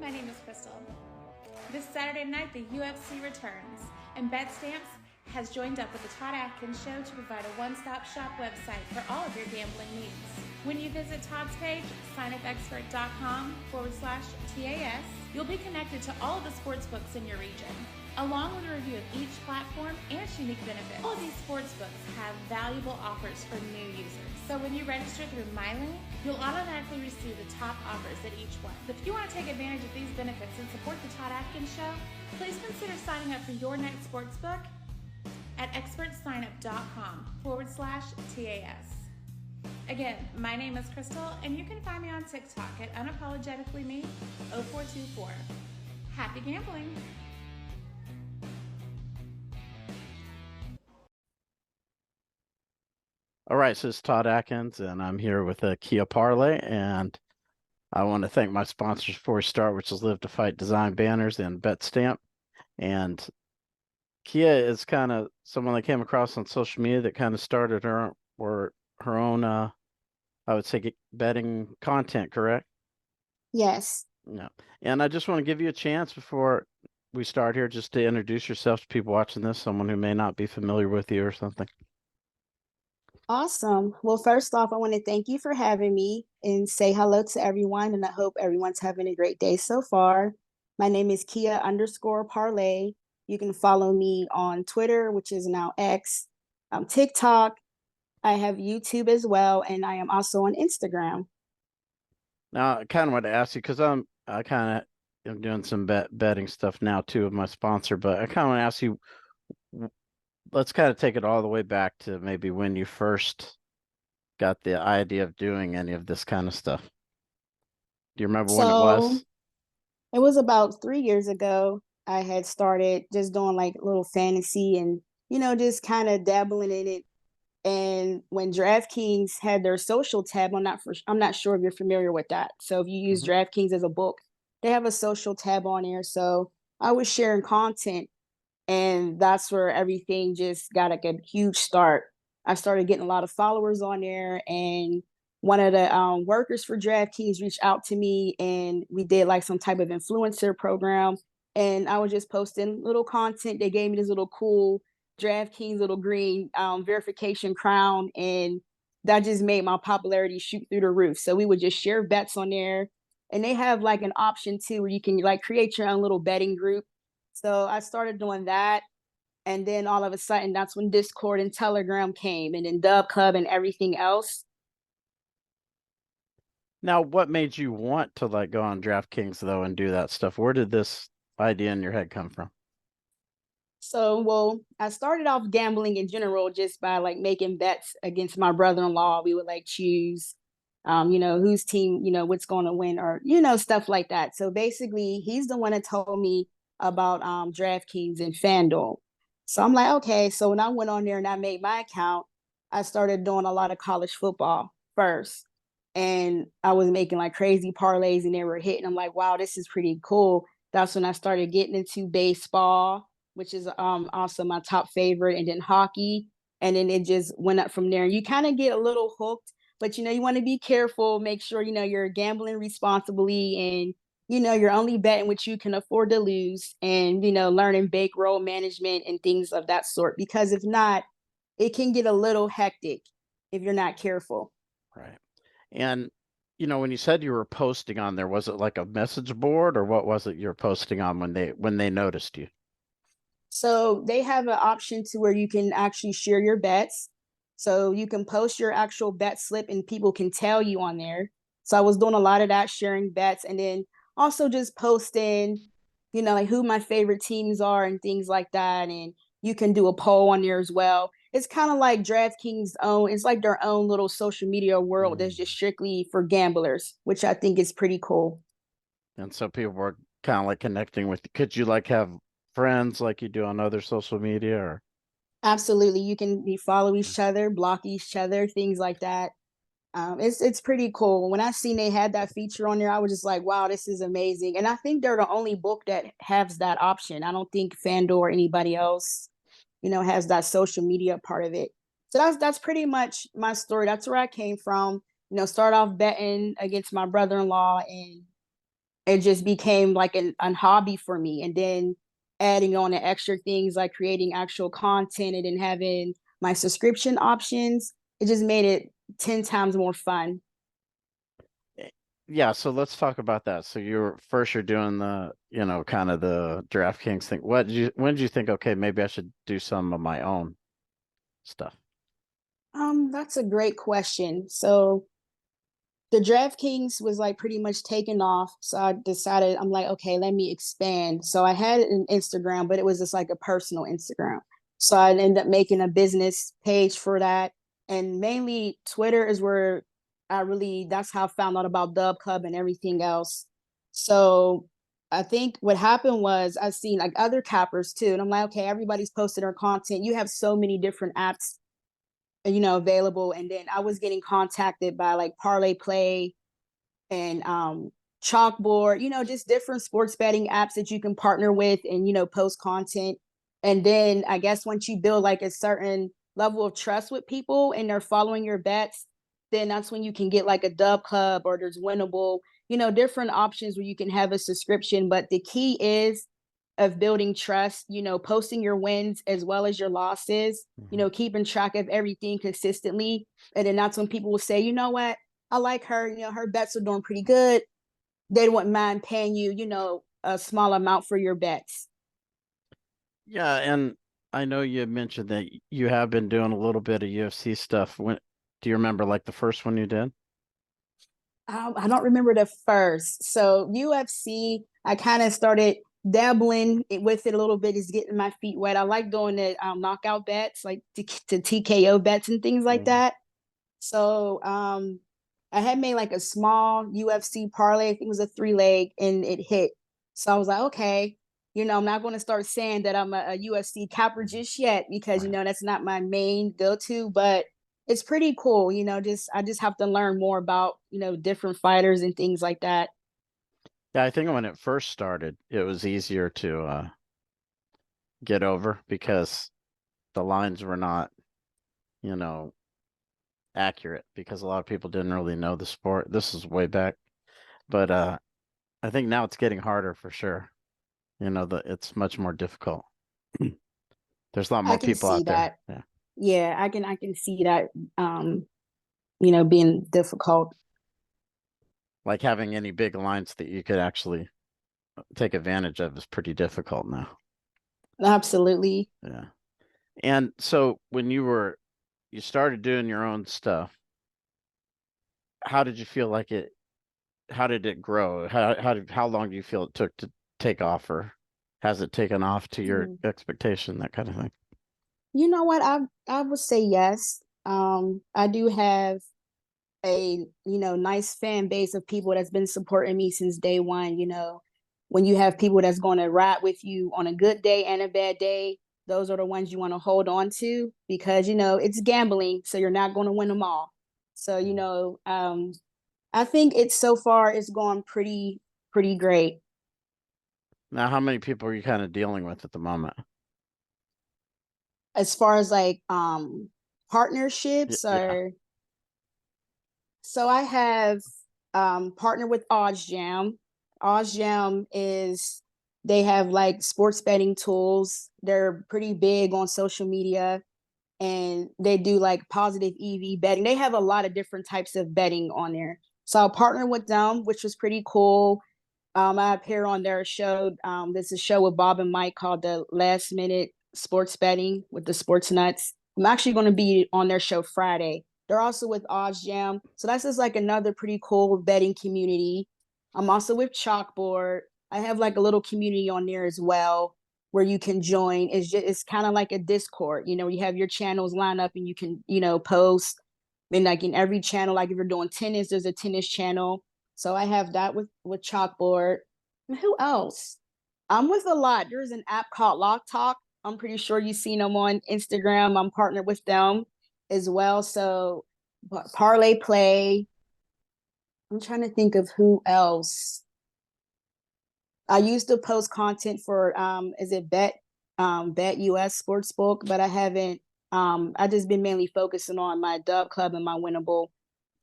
my name is Crystal. This Saturday night, the UFC returns, and BetStamps has joined up with the Todd Atkins Show to provide a one-stop shop website for all of your gambling needs. When you visit Todd's page, signupexpert.com/TAS, you'll be connected to all of the sportsbooks in your region, along with a review of each platform and its unique benefits. All of these sportsbooks have valuable offers for new users. So when you register through MyLink, you'll automatically receive the top offers at each one. If you want to take advantage of these benefits and support the Todd Atkins Show, please consider signing up for your next sportsbook at expertsignup.com/TAS. Again, my name is Crystal, and you can find me on TikTok at unapologeticallyme0424. Happy gambling! All right, so it's Todd Atkins, and I'm here with Kia Parlay, and I want to thank my sponsors before we start, which is Live to Fight Design Banners and BetStamp. And Kia is kind of someone I came across on social media that kind of started her own, I would say, betting content, correct? Yes. Yeah. And I just want to give you a chance before we start here just to introduce yourself to people watching this, someone who may not be familiar with you or something. Awesome. Well, first off, I want to thank you for having me and say hello to everyone. And I hope everyone's having a great day so far. My name is Kia_Parlay. You can follow me on Twitter, which is now X, TikTok. I have YouTube as well. And I am also on Instagram. Now, I kind of want to ask you, because I kind of am doing some betting stuff now too with my sponsor, but I kind of want to ask you, let's kind of take it all the way back to maybe when you first got the idea of doing any of this kind of stuff. Do you remember when it was? It was about 3 years ago. I had started just doing like little fantasy and, just kind of dabbling in it. And when DraftKings had their social tab, I'm not sure if you're familiar with that. So if you use DraftKings as a book, they have a social tab on there. So I was sharing content, and that's where everything just got like a huge start. I started getting a lot of followers on there, and one of the workers for DraftKings reached out to me, and we did like some type of influencer program. And I was just posting little content. They gave me this little cool DraftKings little green verification crown, and that just made my popularity shoot through the roof. So we would just share bets on there, and they have like an option too where you can like create your own little betting group. So I started doing that, and then all of a sudden, that's when Discord and Telegram came, and then Dub Club and everything else. Now, what made you want to like go on DraftKings though and do that stuff? Where did this idea in your head come from? So, well, I started off gambling in general just by like making bets against my brother-in-law. We would like choose, whose team, what's going to win, or, stuff like that. So basically, he's the one that told me about DraftKings and FanDuel. So I'm like, okay. So when I went on there and I made my account, I started doing a lot of college football first. And I was making like crazy parlays, and they were hitting. I'm like, wow, this is pretty cool. That's when I started getting into baseball, which is also my top favorite, and then hockey. And then it just went up from there. You kind of get a little hooked, but you want to be careful, make sure you're gambling responsibly, and you're only betting what you can afford to lose, and learning bankroll management and things of that sort, because if not, it can get a little hectic if you're not careful. Right. And when you said you were posting on there, was it like a message board, or what was it you're posting on when they noticed you? So they have an option to where you can actually share your bets. So you can post your actual bet slip, and people can tell you on there. So I was doing a lot of that, sharing bets, and then also just posting, like who my favorite teams are and things like that. And you can do a poll on there as well. It's kind of like DraftKings own, it's like their own little social media world that's just strictly for gamblers, which I think is pretty cool. And so people were kind of like connecting with, could you like have friends like you do on other social media, or? Absolutely. You can follow each other, block each other, things like that. It's pretty cool. When I seen they had that feature on there, I was just like, wow, this is amazing. And I think they're the only book that has that option. I don't think FanDuel or anybody else, has that social media part of it. So that's pretty much my story. That's where I came from. Start off betting against my brother-in-law, it just became like a hobby for me. And then adding on the extra things like creating actual content and then having my subscription options, it just made it 10 times more fun. Yeah, so let's talk about that. So you're doing the, kind of the DraftKings thing. When did you think, okay, maybe I should do some of my own stuff? That's a great question. So the DraftKings was like pretty much taken off. So I decided, I'm like, okay, let me expand. So I had an Instagram, but it was just like a personal Instagram. So I ended up making a business page for that. And mainly Twitter is where that's how I found out about Dub Club and everything else. So I think what happened was I seen like other cappers too. And I'm like, okay, everybody's posting their content. You have so many different apps, available. And then I was getting contacted by like Parlay Play and Chalkboard, just different sports betting apps that you can partner with and, post content. And then I guess once you build like a certain level of trust with people and they're following your bets, then that's when you can get like a Dub Club or there's Winnable, different options where you can have a subscription. But the key is of building trust, posting your wins as well as your losses, keeping track of everything consistently. And then that's when people will say, you know what, I like her, her bets are doing pretty good. They wouldn't mind paying you, a small amount for your bets. Yeah, and I know you mentioned that you have been doing a little bit of UFC stuff. Do you remember like the first one you did? I don't remember the first. So UFC, I kind of started dabbling with it a little bit, is getting my feet wet. I like doing the knockout bets, like to TKO bets and things like that. So I had made like a small UFC parlay. I think it was a 3-leg, and it hit. So I was like, okay, I'm not going to start saying that I'm a UFC capper just yet because that's not my main go-to, but it's pretty cool. I just have to learn more about different fighters and things like that. Yeah, I think when it first started, it was easier to get over because the lines were not, you know, accurate because a lot of people didn't really know the sport. This is way back. But I think now it's getting harder for sure. It's much more difficult. There's a lot I more can people see out there. that. Yeah. Yeah, I can see that being difficult. Like having any big lines that you could actually take advantage of is pretty difficult now. Absolutely. Yeah. And so when you started doing your own stuff, how did you feel like how did it grow? How long do you feel it took to take off, or has it taken off to your expectation, that kind of thing? You know what? I would say yes. I do have a nice fan base of people that's been supporting me since day one. When you have people that's going to ride with you on a good day and a bad day, those are the ones you want to hold on to because it's gambling, so you're not going to win them all. So I think so far it's gone pretty great. Now, how many people are you kind of dealing with at the moment? As far as like partnerships Yeah. or so I have partnered with OddsJam. OddsJam is they have like sports betting tools. They're pretty big on social media and they do like positive EV betting. They have a lot of different types of betting on there. So I partnered with them, which was pretty cool. I appear on their show. There's a show with Bob and Mike called the Last Minute Sports Betting with the Sports Nuts. I'm actually going to be on their show Friday. They're also with OddsJam. So that's just like another pretty cool betting community. I'm also with Chalkboard. I have like a little community on there as well where you can join. It's kind of like a Discord, you have your channels line up and you can, post. And like in every channel, like if you're doing tennis, there's a tennis channel. So I have that with Chalkboard. And who else? I'm with a lot. There's an app called Lock Talk. I'm pretty sure you've seen them on Instagram. I'm partnered with them as well. So Parlay Play. I'm trying to think of who else. I used to post content for is it Bet US Sportsbook, but I haven't I just been mainly focusing on my Dub Club and my Winnable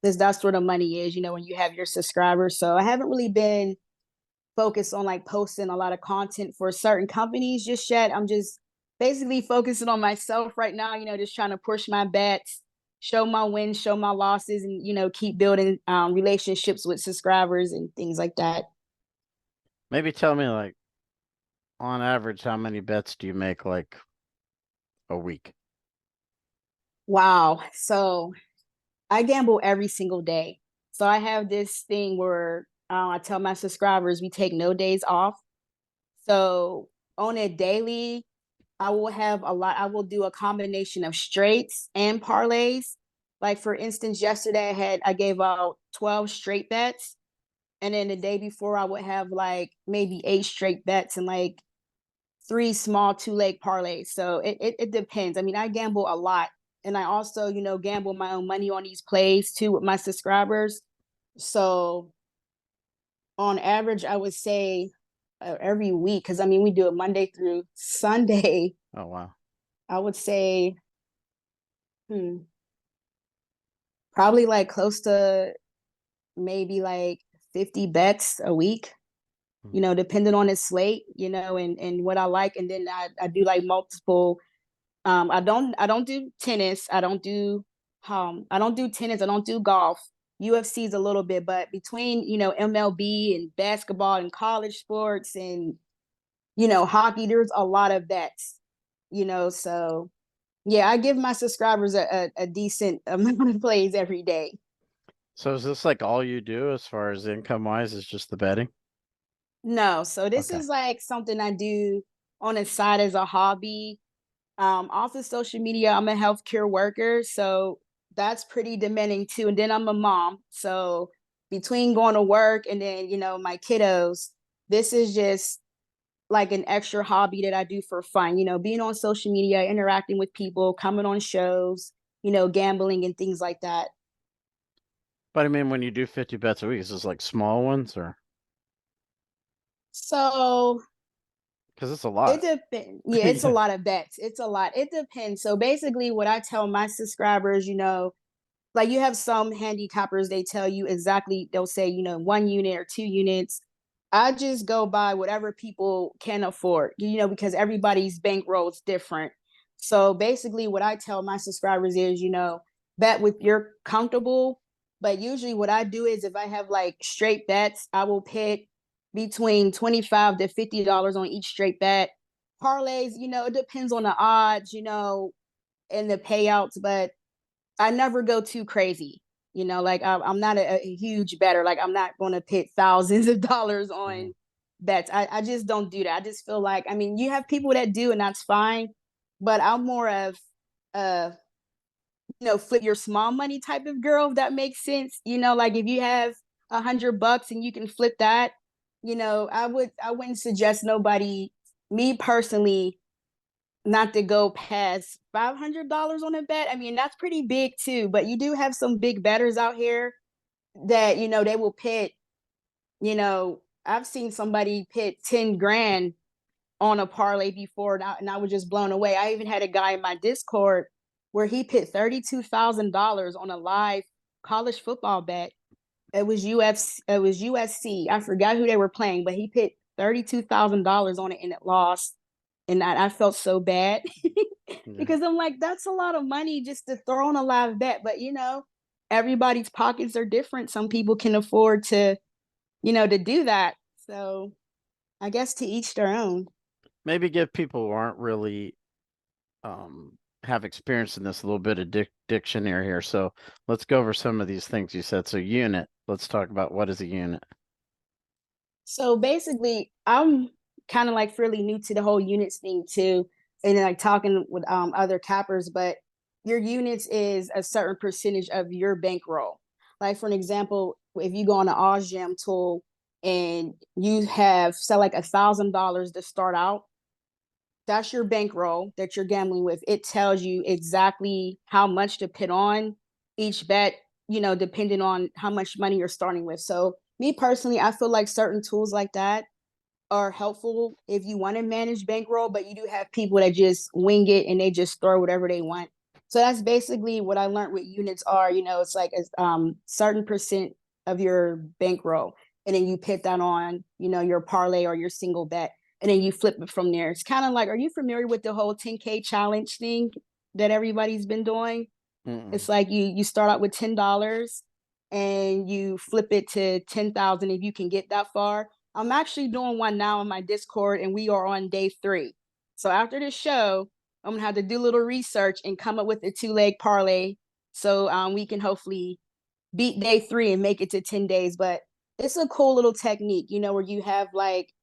because that's where the money is, when you have your subscribers. So I haven't really been focus on like posting a lot of content for certain companies just yet. I'm just basically focusing on myself right now, just trying to push my bets, show my wins, show my losses, and keep building relationships with subscribers and things like that. Maybe tell me, like, on average, how many bets do you make like a week? Wow. So I gamble every single day. So I have this thing where I tell my subscribers we take no days off. So on a daily, I will have I will do a combination of straights and parlays. Like for instance, yesterday I gave out 12 straight bets. And then the day before I would have like maybe 8 straight bets and like 3 small 2-leg parlays. So it depends. I mean, I gamble a lot. And I also, gamble my own money on these plays too with my subscribers. So on average, I would say every week, because I mean, we do it Monday through Sunday. Oh, wow. I would say, probably like close to maybe like 50 bets a week, depending on the slate, and what I like. And then I do like multiple. I don't do tennis. I don't do tennis. I don't do golf. UFC's a little bit, but between, MLB and basketball and college sports and, hockey, there's a lot of bets, so yeah, I give my subscribers a decent amount of plays every day. So is this like all you do as far as income wise is just the betting? No, so this Okay. is like something I do on the side as a hobby. Off of social media, I'm a healthcare worker, so that's pretty demanding too. And then I'm a mom, so between going to work and then my kiddos, this is just like an extra hobby that I do for fun. Being on social media, interacting with people, coming on shows, gambling and things like that. But I mean, when you do 50 bets a week, is this like small ones or? So Because it's a it lot. depends. Yeah, it's a lot of bets. It's a lot. It depends. So basically, what I tell my subscribers, like you have some handicappers, they tell you exactly, they'll say, 1 unit or 2 units. I just go by whatever people can afford, because everybody's bankroll is different. So basically, what I tell my subscribers is, bet with you're comfortable. But usually, what I do is if I have like straight bets, I will pit between $25 to $50 on each straight bet. Parlays, it depends on the odds, and the payouts, but I never go too crazy. Like I'm not a huge better. Like I'm not going to put thousands of dollars on bets. I just don't do that. I just feel like, I mean, you have people that do, and that's fine. But I'm more of uh, flip your small money type of girl, if that makes sense. Like if you have $100 and you can flip that, I wouldn't suggest nobody, me personally, not to go past $500 on a bet. I mean, that's pretty big too, but you do have some big bettors out here that, they will pit, I've seen somebody pit 10 grand on a parlay before, and I was just blown away. I even had a guy in my Discord where he pit $32,000 on a live college football bet. It was USC. I forgot who they were playing, but he pit $32,000 on it and it lost. And I felt so bad because I'm like, that's a lot of money just to throw on a live bet. But everybody's pockets are different. Some people can afford to, to do that. So I guess to each their own. Maybe give people who aren't really have experience in this a little bit of dictionary here. So let's go over some of these things you said. So unit, let's talk about what is a unit. So basically, I'm kind of like fairly new to the whole units thing too, and like talking with other cappers. But your units is a certain percentage of your bankroll. Like for an example, if you go on the OzGem tool and you have say like $1,000 to start out, that's your bankroll that you're gambling with. It tells you exactly how much to put on each bet, depending on how much money you're starting with. So me personally, I feel like certain tools like that are helpful if you want to manage bankroll, but you do have people that just wing it and they just throw whatever they want. So that's basically what I learned with units are, it's like a certain percent of your bankroll. and then you put that on, your parlay or your single bet, and then you flip it from there. It's kind of like, are you familiar with the whole 10K challenge thing that everybody's been doing? Mm-mm. It's like you start out with $10 and you flip it to 10,000 if you can get that far. I'm actually doing one now in my Discord, and we are on day 3. So after this show, I'm gonna have to do a little research and come up with a 2-leg parlay, so we can hopefully beat day 3 and make it to 10 days. But it's a cool little technique, where you have like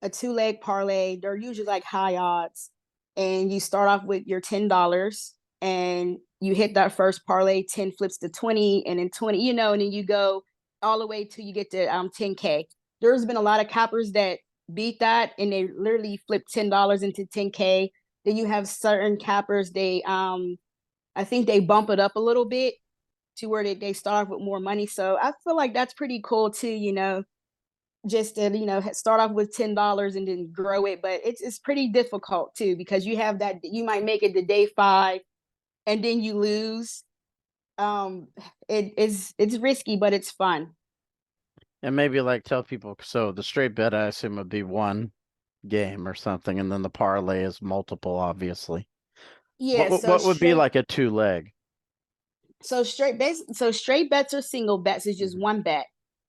a 2-leg parlay. They're usually like high odds, and you start off with your $10 and you hit that first parlay, 10 flips to 20, and then 20, and then you go all the way till you get to 10K. There's been a lot of cappers that beat that, and they literally flip $10 into 10K. Then you have certain cappers, I think they bump it up a little bit to where they start with more money. So I feel like that's pretty cool too, just to start off with $10 and then grow it. But it's pretty difficult too, because you have that, you might make it to day 5 and then you lose. It's risky, but it's fun. And maybe like tell people, so the straight bet I assume would be one game or something, and then the parlay is multiple, obviously. Yeah, so What would be like a 2-leg? straight bets or single bets is just one bet.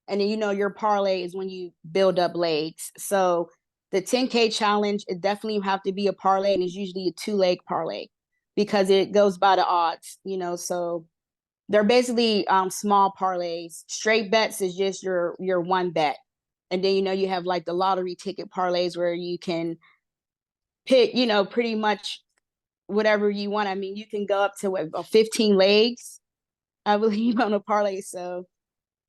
And then your parlay is when you build up legs. So the 10K challenge, it definitely have to be a parlay, and it's usually a 2-leg parlay because it goes by the odds, so they're basically small parlays. Straight bets is just your one bet. And then you have like the lottery ticket parlays where you can pick, pretty much whatever you want. I mean, you can go up to 15 legs, I believe, on a parlay. So,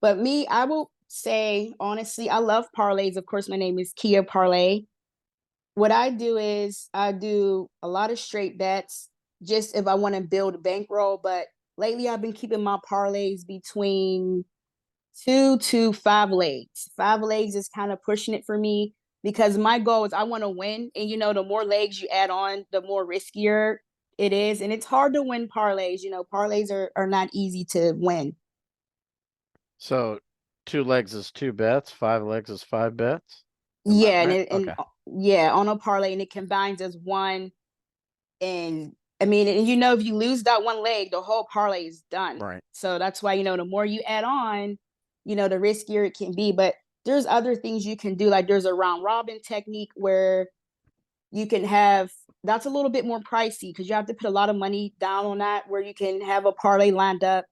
but me, I will say honestly, I love parlays. Of course, my name is Kia Parlay. What I do is I do a lot of straight bets just if I want to build a bankroll. But lately, I've been keeping my parlays between 2 to 5 legs. 5 legs is kind of pushing it for me because my goal is I want to win. And the more legs you add on, the more riskier it is. And it's hard to win parlays. Parlays are not easy to win. So 2 legs is 2 bets, 5 legs is 5 bets. Am I Yeah, right? and Okay. yeah, on a parlay, and it combines as one. And I mean, and if you lose that one leg, the whole parlay is done. Right. So that's why, the more you add on, the riskier it can be. But there's other things you can do. Like there's a round robin technique where you can have, that's a little bit more pricey because you have to put a lot of money down on that, where you can have a parlay lined up.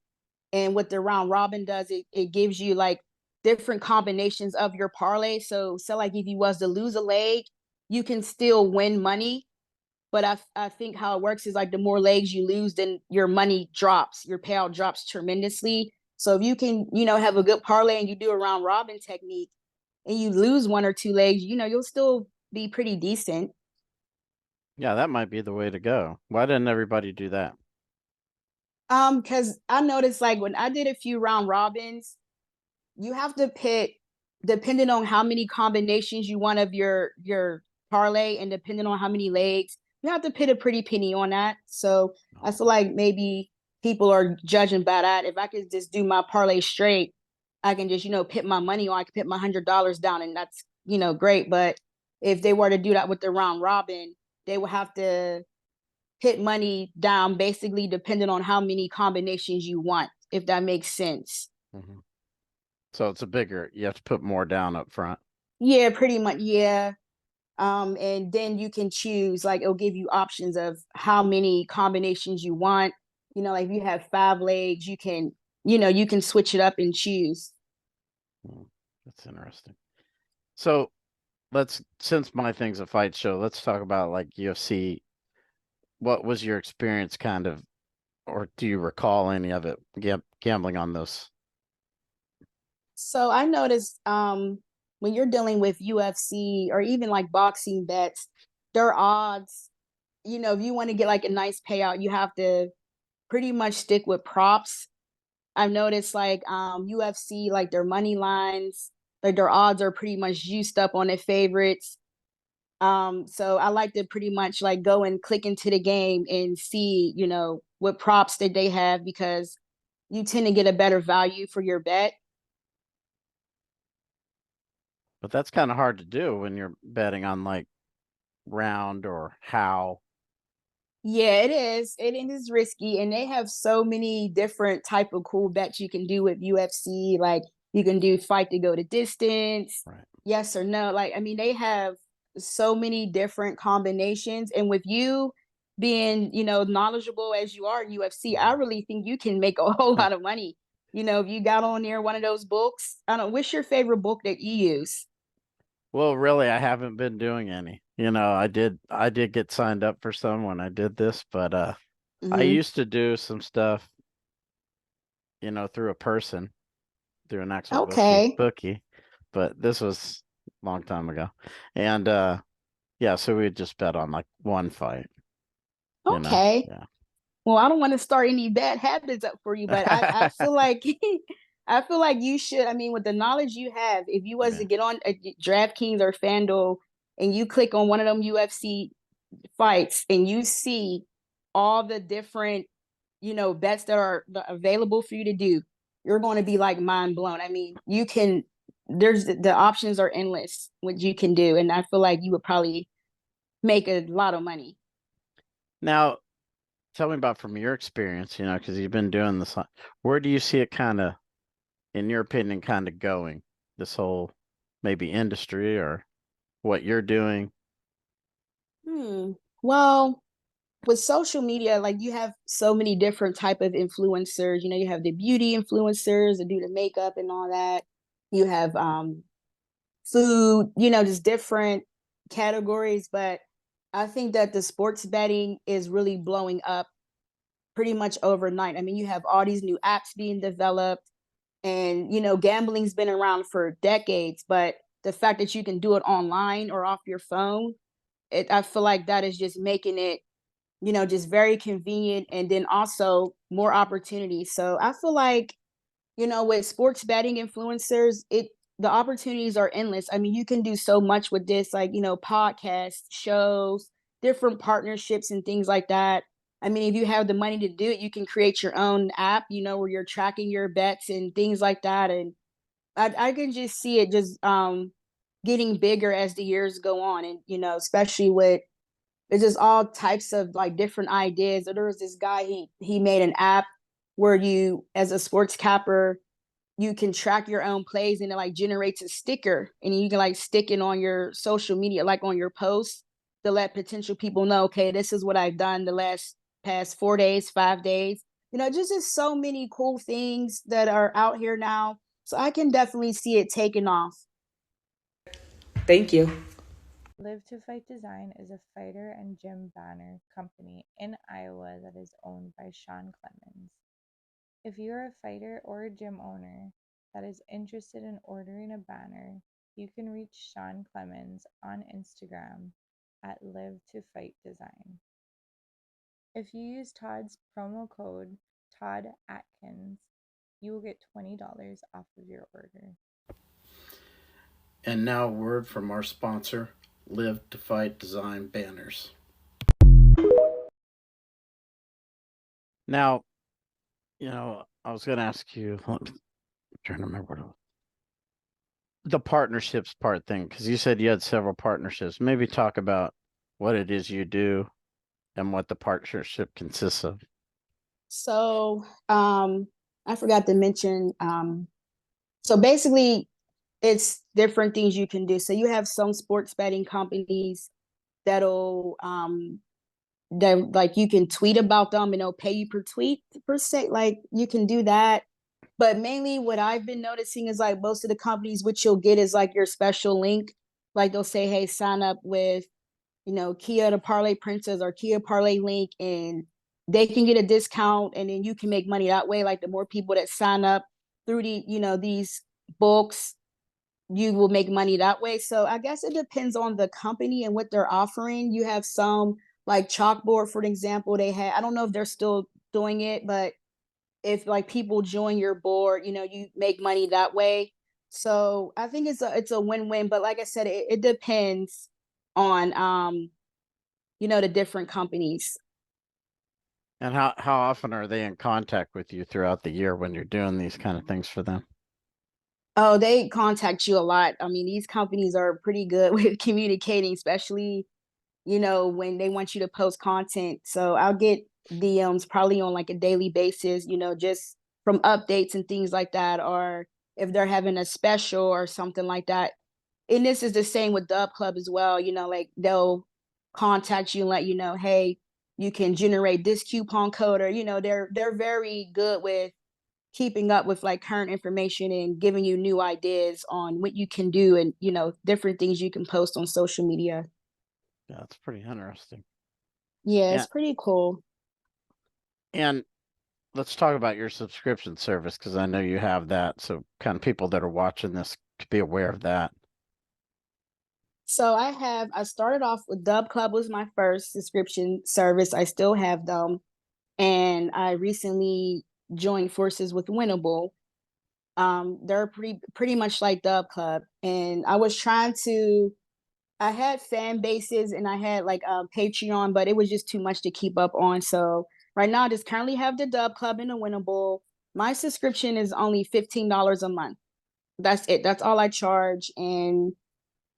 And what the round robin does, it gives you like different combinations of your parlay. So like if you was to lose a leg, you can still win money. But I think how it works is like the more legs you lose, then your money drops, your payout drops tremendously. So if you can, have a good parlay and you do a round robin technique and you lose 1 or 2 legs, you'll still be pretty decent. Yeah, that might be the way to go. Why didn't everybody do that? Because I noticed like when I did a few round robins, you have to pick depending on how many combinations you want of your parlay and depending on how many legs, you have to put a pretty penny on that. So I feel like maybe people are judging by that. If I could just do my parlay straight, I can just, put my money on, I can put my $100 down, and that's, great. But if they were to do that with the round robin, they would have to put money down basically depending on how many combinations you want, if that makes sense. Mm-hmm. So it's you have to put more down up front. Yeah, pretty much. Yeah. And then you can choose, like it'll give you options of how many combinations you want. Like if you have 5 legs, you can switch it up and choose. That's interesting. So since my thing's a fight show, let's talk about like UFC. What was your experience kind of, or do you recall any of it gambling on this? So I noticed when you're dealing with UFC or even like boxing bets, their odds, if you want to get like a nice payout, you have to pretty much stick with props. I've noticed like UFC, like their money lines, like their odds are pretty much juiced up on their favorites. So I like to pretty much like go and click into the game and see, what props that they have, because you tend to get a better value for your bet. But that's kind of hard to do when you're betting on like round or how. Yeah, it is. It is risky, and they have so many different type of cool bets you can do with UFC. Like you can do fight to go to distance, Right. yes or no. Like I mean, they have so many different combinations, and with you being, knowledgeable as you are in UFC, I really think you can make a whole lot of money. If you got on there one of those books, I don't. What's your favorite book that you use? Well, really, I haven't been doing any. I did get signed up for some when I did this, but I Hmm. used to do some stuff, through a person, through an actual Okay. bookie, but this was a long time ago. And yeah, so we'd just bet on like one fight, Okay. Yeah. Well, I don't want to start any bad habits up for you, but I feel like I feel like you should. I mean, with the knowledge you have, if you was to Yeah. get on a DraftKings or FanDuel and you click on one of them UFC fights and you see all the different, bets that are available for you to do, you're going to be like mind blown. I mean, you can. There's the options are endless what you can do, and I feel like you would probably make a lot of money. Now, tell me about from your experience, because you've been doing this. Where do you see it kind of, in your opinion, kind of going? This whole maybe industry or what you're doing? Well, with social media, like you have so many different type of influencers. You have the beauty influencers that do the makeup and all that. You have food, just different categories. But I think that the sports betting is really blowing up pretty much overnight. I mean, you have all these new apps being developed, and gambling's been around for decades, but the fact that you can do it online or off your phone, I feel like that is just making it just very convenient, and then also more opportunities. So I feel like, with sports betting influencers, the opportunities are endless. I mean, you can do so much with this, like, podcasts, shows, different partnerships and things like that. I mean, if you have the money to do it, you can create your own app, where you're tracking your bets and things like that. And I can just see it just getting bigger as the years go on. And, especially with there's just all types of like different ideas. There was this guy, he made an app where you, as a sports capper, you can track your own plays, and it like generates a sticker, and you can like stick it on your social media, like on your posts, to let potential people know, okay, this is what I've done the past 4 days, 5 days. Just so many cool things that are out here now. So I can definitely see it taking off. Thank you. Live to Fight Design is a fighter and gym banner company in Iowa that is owned by Sean Clemens. If you're a fighter or a gym owner that is interested in ordering a banner, you can reach Sean Clemens on Instagram at Live to Fight Design. If you use Todd's promo code Todd Atkins, you will get $20 off of your order. And now, a word from our sponsor, Live to Fight Design Banners. Now, I was going to ask you, I'm trying to remember the partnerships part thing, because you said you had several partnerships. Maybe talk about what it is you do and what the partnership consists of. So I forgot to mention, so basically it's different things you can do. So you have some sports betting companies that'll that like you can tweet about them and they'll pay you per tweet per se. Like you can do that. But mainly what I've been noticing is like most of the companies, what you'll get is like your special link. Like they'll say, hey, sign up with, Kia the Parlay Princess or Kia Parlay link, and they can get a discount, and then you can make money that way. Like the more people that sign up through these books, you will make money that way. So I guess it depends on the company and what they're offering. You have some like Chalkboard, for example, I don't know if they're still doing it, but if like people join your board, you make money that way. So I think it's a win-win. But like I said, it depends on the different companies. And how often are they in contact with you throughout the year when you're doing these kind of things for them? Oh, they contact you a lot. I mean, these companies are pretty good with communicating, especially, when they want you to post content. So I'll get DMs probably on like a daily basis, just from updates and things like that, or if they're having a special or something like that. And this is the same with Dub Club as well. Like they'll contact you and let you know, hey, you can generate this coupon code, or they're very good with keeping up with like current information and giving you new ideas on what you can do and different things you can post on social media. Yeah, that's pretty interesting. Yeah, it's And pretty cool. and let's talk about your subscription service because I know you have that. So kind of people that are watching this to be aware of that. So I started off with Dub Club was my first subscription service. I still have them. And I recently joined forces with Winnable. They're pretty much like Dub Club. And I had fan bases and I had like Patreon, but it was just too much to keep up on. So right now I just currently have the Dub Club and the Winnable. My subscription is only $15 a month. That's it. That's all I charge. And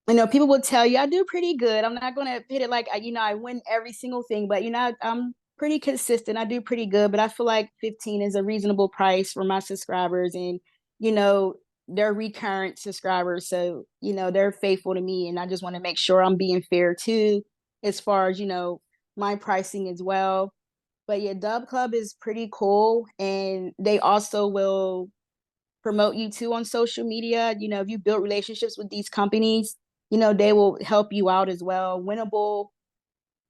people will tell you I do pretty good. I'm not gonna hit it like I win every single thing, but I'm pretty consistent. I do pretty good, but I feel like 15 is a reasonable price for my subscribers, and you know they're recurrent subscribers, so they're faithful to me, and I just want to make sure I'm being fair too, as far as my pricing as well. But yeah, Dub Club is pretty cool, and they also will promote you too on social media. If you build relationships with these companies, they will help you out as well. Winnable,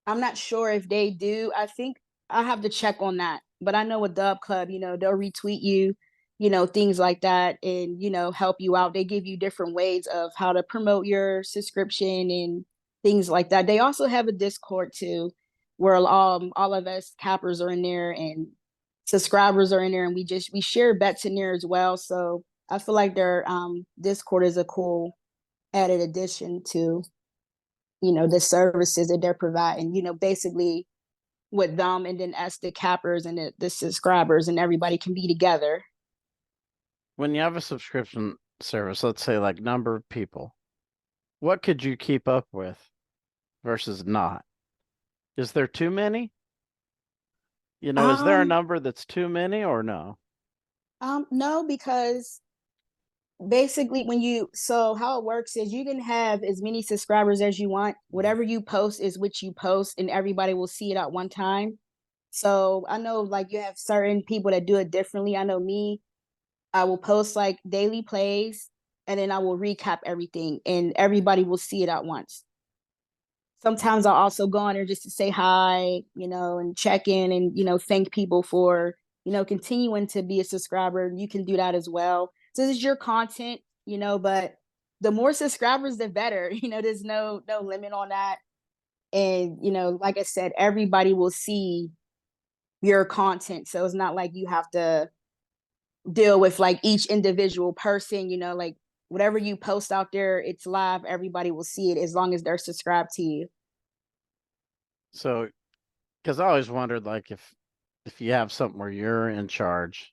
I'm not sure if they do. I think I have to check on that. But I know with Dub Club, they'll retweet you, things like that, and help you out. They give you different ways of how to promote your subscription and things like that. They also have a Discord too, where all of us cappers are in there and subscribers are in there, and we share bets in there as well. So I feel like their Discord is a cool added addition to the services that they're providing. Basically with them and then us the cappers and the subscribers and everybody can be together. When you have a subscription service, let's say like number of people, what could you keep up with versus not? Is there too many? Is there a Um, number that's too many or no? no, because basically so how it works is you can have as many subscribers as you want. Whatever you post is what you post, and everybody will see it at one time. So I know like you have certain people that do it differently. I know me, I will post like daily plays and then I will recap everything and everybody will see it at once. Sometimes I'll also go on there just to say hi, and check in and, thank people for, continuing to be a subscriber. You can do that as well. So this is your content, but the more subscribers, the better. There's no limit on that. And, like I said, everybody will see your content. So it's not like you have to deal with like each individual person, like whatever you post out there, it's live. Everybody will see it as long as they're subscribed to you. So, because I always wondered, like, if you have something where you're in charge,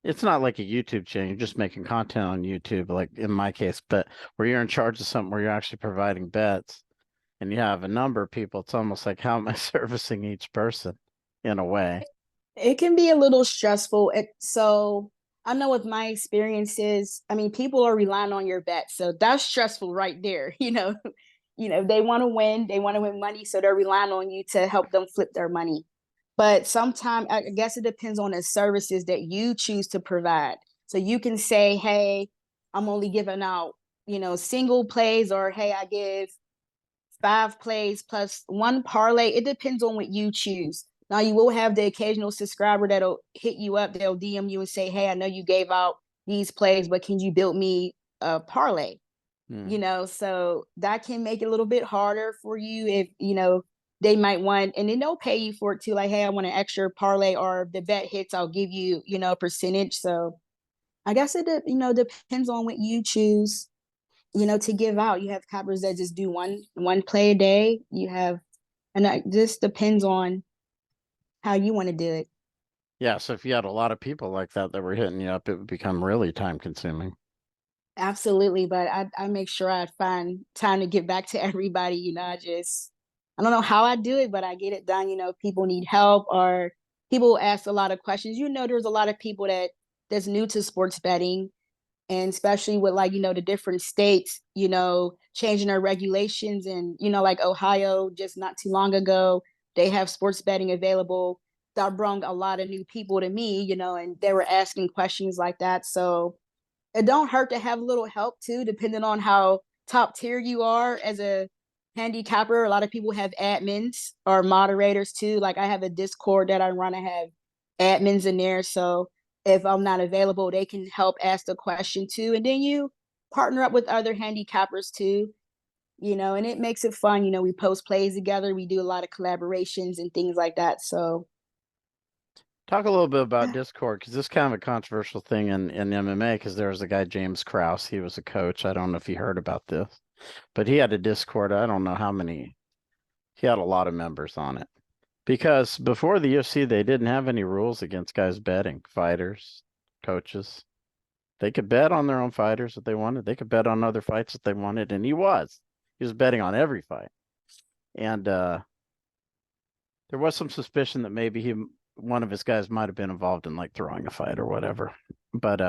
it's not like a YouTube channel. You're just making content on YouTube, like in my case, but where you're in charge of something where you're actually providing bets and you have a number of people, it's almost like, how am I servicing each person in a way? It can be a little stressful. So I know with my experiences, I mean, people are relying on your bet. So that's stressful right there. They want to win, money. So they're relying on you to help them flip their money. But sometimes I guess it depends on the services that you choose to provide. So you can say, hey, I'm only giving out, single plays, or hey, I give 5 plays plus one parlay. It depends on what you choose. Now you will have the occasional subscriber that'll hit you up, they'll DM you and say, hey, I know you gave out these plays, but can you build me a parlay? So that can make it a little bit harder for you if they might want, and then they'll pay you for it too, like, hey, I want an extra parlay, or if the bet hits, I'll give you a percentage. So I guess it depends on what you choose to give out. You have coppers that just do one play a day. You have, and it just depends on how you want to do it. Yeah, so if you had a lot of people like that were hitting you up, it would become really time consuming. Absolutely, but I make sure I find time to get back to everybody. I don't know how I do it, but I get it done. If people need help or people ask a lot of questions. There's a lot of people that's new to sports betting, and especially with like the different states changing their regulations, and like Ohio just not too long ago they have sports betting available. That brought a lot of new people to me, and they were asking questions like that. So it don't hurt to have a little help too, depending on how top tier you are as a handicapper. A lot of people have admins or moderators too. Like I have a Discord that I run. I have admins in there, so if I'm not available, they can help ask the question too. And then you partner up with other handicappers too, and it makes it fun. We post plays together. We do a lot of collaborations and things like that. So Talk a little bit about Discord, because this is kind of a controversial thing in MMA, because there was a guy, James Krause. He was a coach. I don't know if you heard about this, but he had a Discord. I don't know how many. He had a lot of members on it. Because before the UFC, they didn't have any rules against guys betting, fighters, coaches. They could bet on their own fighters if they wanted. They could bet on other fights if they wanted, and he was. He was betting on every fight. And there was some suspicion that maybe one of his guys might have been involved in like throwing a fight or whatever. But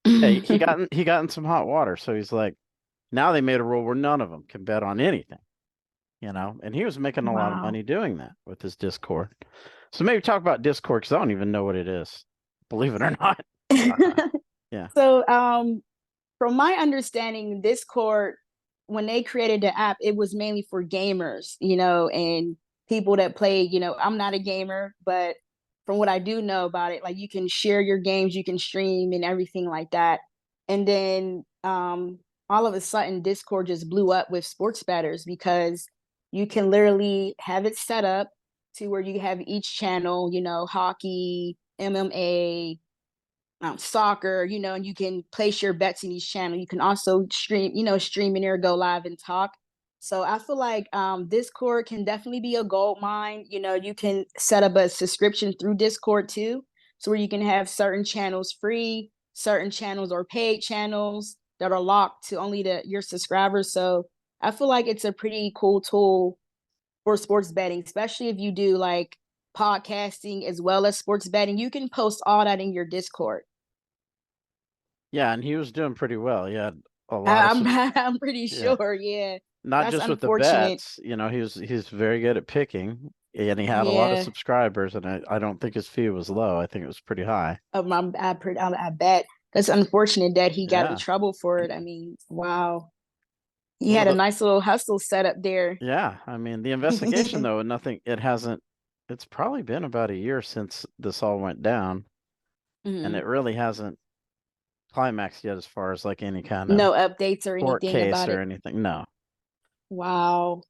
hey, he got in some hot water. So he's like, now they made a rule where none of them can bet on anything, and he was making a lot of wow. money doing that with his Discord. So maybe talk about Discord, because I don't even know what it is, believe it or not. Yeah. So from my understanding, Discord, when they created the app, it was mainly for gamers, and people that play, I'm not a gamer, but from what I do know about it, like you can share your games, you can stream and everything like that. And then all of a sudden Discord just blew up with sports bettors, because you can literally have it set up to where you have each channel, hockey, MMA, soccer, and you can place your bets in each channel. You can also stream in there, go live and talk. So I feel like Discord can definitely be a gold mine. You can set up a subscription through Discord too, so where you can have certain channels free, certain channels or paid channels that are locked to only your subscribers. So I feel like it's a pretty cool tool for sports betting, especially if you do like podcasting as well as sports betting. You can post all that in your Discord. Yeah, and he was doing pretty well. He had a lot of I'm pretty sure. Yeah, not that's just with the unfortunate. bets. He's very good at picking, and he had a lot of Yeah, subscribers. And I don't think his fee was low. I think it was pretty high. I bet that's unfortunate that he got in Yeah. trouble for it. I mean, wow, he Well, had a nice little hustle set up there. yeah. I mean, the investigation though, nothing. It hasn't. It's probably been about a year since this all went down, and Mhm. it really hasn't climaxed yet as far as like any kind of No updates or court anything case about or it. anything. No. Wow.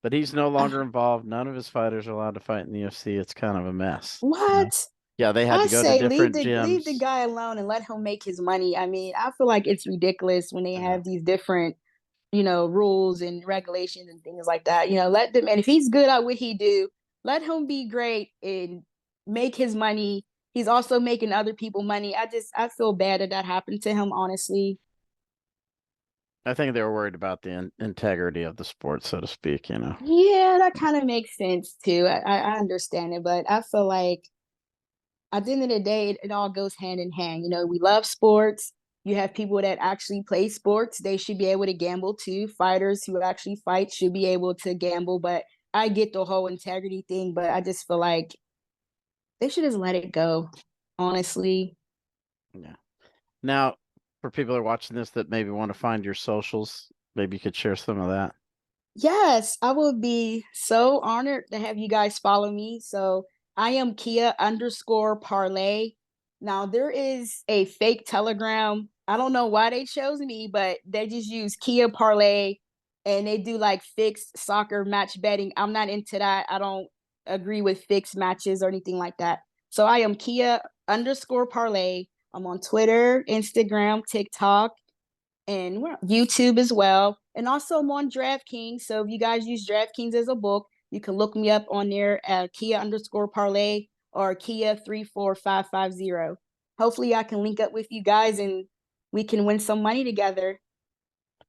But he's no longer involved. None of his fighters are allowed to fight in the UFC. It's kind of a mess. What? Yeah, they had I to go to say different leave the gyms. guy alone and let him make his money. I mean, I feel like it's ridiculous when they Yeah. have these different, rules and regulations and things like that. Let them, and if he's good at what he do, let him be great and make his money. He's also making other people money. I feel bad that happened to him, honestly. I think they were worried about the integrity of the sport, so to speak. Yeah, that kind of makes sense too. I understand it, but I feel like at the end of the day, it all goes hand in hand. We love sports. You have people that actually play sports. They should be able to gamble too. Fighters who actually fight should be able to gamble. But I get the whole integrity thing, but I just feel like they should just let it go, honestly. Yeah. Now, for people that are watching this that maybe want to find your socials, maybe you could share some of that. Yes, I would be so honored to have you guys follow me. So I am Kia_Parlay. Now there is a fake Telegram. I don't know why they chose me, but they just use Kia Parlay, and they do like fixed soccer match betting. I'm not into that. I don't agree with fixed matches or anything like that. So I am Kia_Parlay. I'm on Twitter, Instagram, TikTok, and we're on YouTube as well. And also I'm on DraftKings. So if you guys use DraftKings as a book, you can look me up on there at Kia_Parlay or Kia 34550. Hopefully I can link up with you guys and we can win some money together.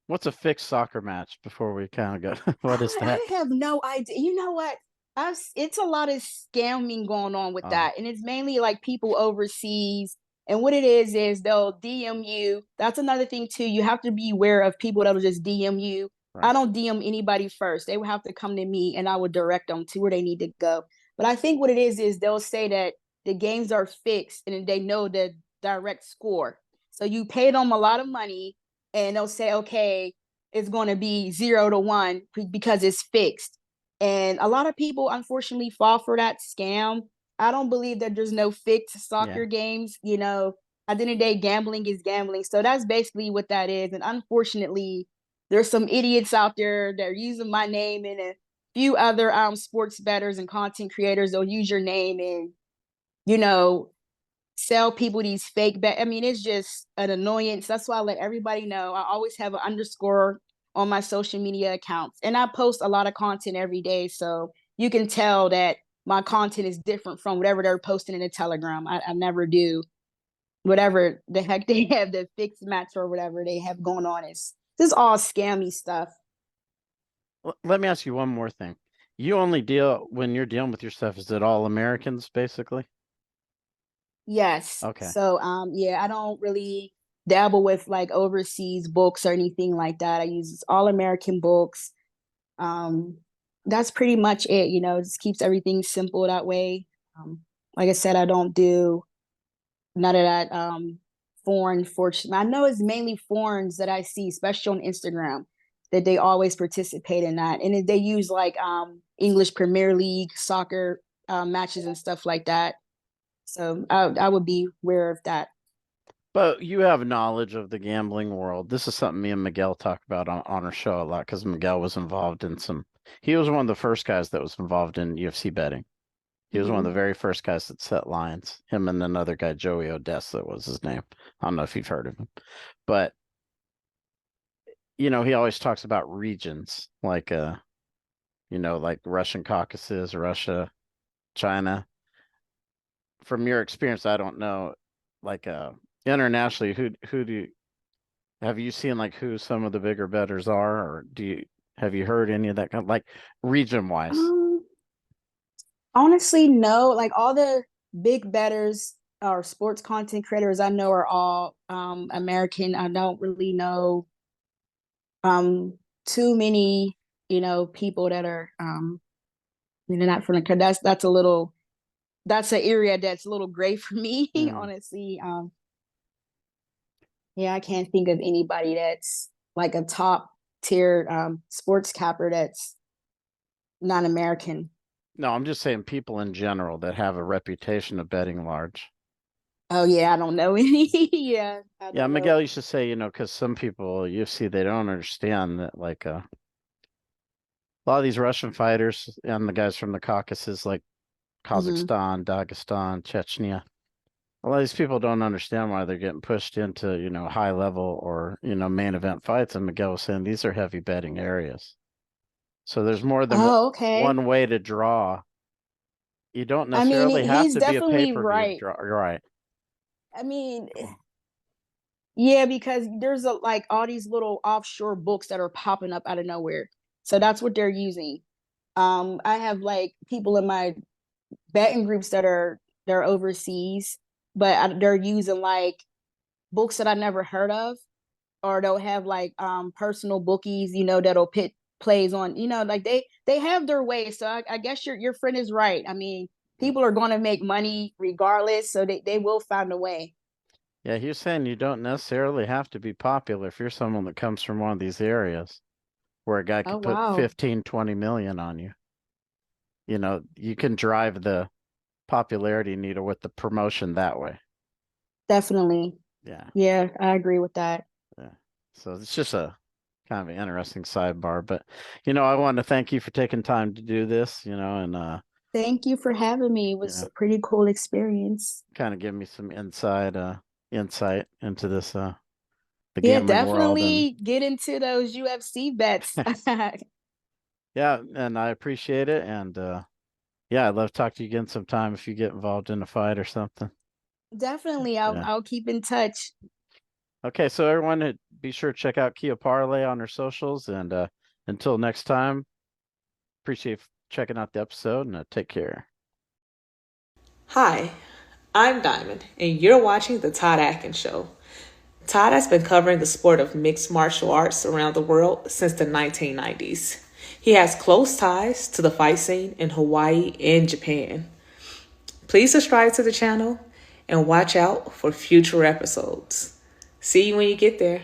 What's a fixed soccer match before we kind of go? What is that? I have no idea. You know what? It's a lot of scamming going on with that. And it's mainly like people overseas. And what it is they'll DM you. That's another thing too. You have to be aware of people that'll just DM you. Right. I don't DM anybody first. They will have to come to me and I will direct them to where they need to go. But I think what it is they'll say that the games are fixed and they know the direct score. So you pay them a lot of money and they'll say, okay, it's going to be 0-1 because it's fixed. And a lot of people, unfortunately, fall for that scam. I don't believe that there's no fixed soccer games. You know, at the end of the day, gambling is gambling. So that's basically what that is. And unfortunately, there's some idiots out there that are using my name and a few other sports bettors and content creators. They'll use your name and, you know, sell people these fake bet. I mean, it's just an annoyance. That's why I let everybody know. I always have an underscore on my social media accounts. And I post a lot of content every day. So you can tell that my content is different from whatever they're posting in the Telegram. I never do whatever the heck they have, the fixed match or whatever they have going on. It's this is all scammy stuff. Let me ask you one more thing. You only deal when you're dealing with your stuff, is it all Americans basically? Yes. Okay. So yeah, I don't really dabble with like overseas books or anything like that. I use all American books. That's pretty much it, you know, it just keeps everything simple that way. Like I said, I don't do none of that foreign fortune. I know it's mainly foreigners that I see, especially on Instagram, that they always participate in that. And they use like English Premier League soccer matches and stuff like that. So I would be aware of that. But you have knowledge of the gambling world. This is something me and Miguel talk about on our show a lot because Miguel was involved in he was one of the first guys that was involved in UFC betting. He was one of the very first guys that set lines. Him and another guy, Joey Odessa was his name. I don't know if you've heard of him. But, you know, he always talks about regions like, you know, like Russian Caucasus, Russia, China. From your experience, I don't know, like internationally, who do you have you seen like who some of the bigger bettors are, or have you heard any of that kind of like region wise? Honestly, no. Like all the big bettors or sports content creators I know are all American. I don't really know too many, you know, people that are you know, not from the that's an area that's a little gray for me, honestly. Yeah, I can't think of anybody that's like a top tier sports capper that's not American. No, I'm just saying people in general that have a reputation of betting large. Oh yeah, I don't know any. Yeah. Yeah, Miguel used to say, you know, because some people UFC they don't understand that like a lot of these Russian fighters and the guys from the Caucasus, like Kazakhstan, Dagestan, Chechnya, a lot of these people don't understand why they're getting pushed into, you know, high level or, you know, main event fights. And Miguel was saying these are heavy betting areas. So there's more than one way to draw. You don't necessarily have to be a pay-per-view draw. Right. I mean, yeah, because there's like all these little offshore books that are popping up out of nowhere. So that's what they're using. I have like people in my betting groups they're overseas, but they're using like books that I never heard of, or they'll have like personal bookies, you know, that'll pit plays on, you know, like they have their way. So I guess your friend is right. I mean, people are going to make money regardless, so they will find a way. Yeah, he was saying you don't necessarily have to be popular if you're someone that comes from one of these areas where a guy could put 15, 20 million on you. You know, you can drive the popularity needle with the promotion that way. Definitely. Yeah. Yeah, I agree with that. Yeah. So it's just a kind of an interesting sidebar. But, you know, I want to thank you for taking time to do this, you know, and thank you for having me. It was a pretty cool experience. Kind of give me some insight into this the yeah, gambling definitely world get into those UFC bets. Yeah, and I appreciate it. And yeah, I'd love to talk to you again sometime if you get involved in a fight or something. Definitely. I'll keep in touch. Okay, so everyone, be sure to check out Kia Parlay on her socials. And until next time, appreciate checking out the episode, and take care. Hi, I'm Diamond, and you're watching The Todd Atkins Show. Todd has been covering the sport of mixed martial arts around the world since the 1990s. He has close ties to the fight scene in Hawaii and Japan. Please subscribe to the channel and watch out for future episodes. See you when you get there.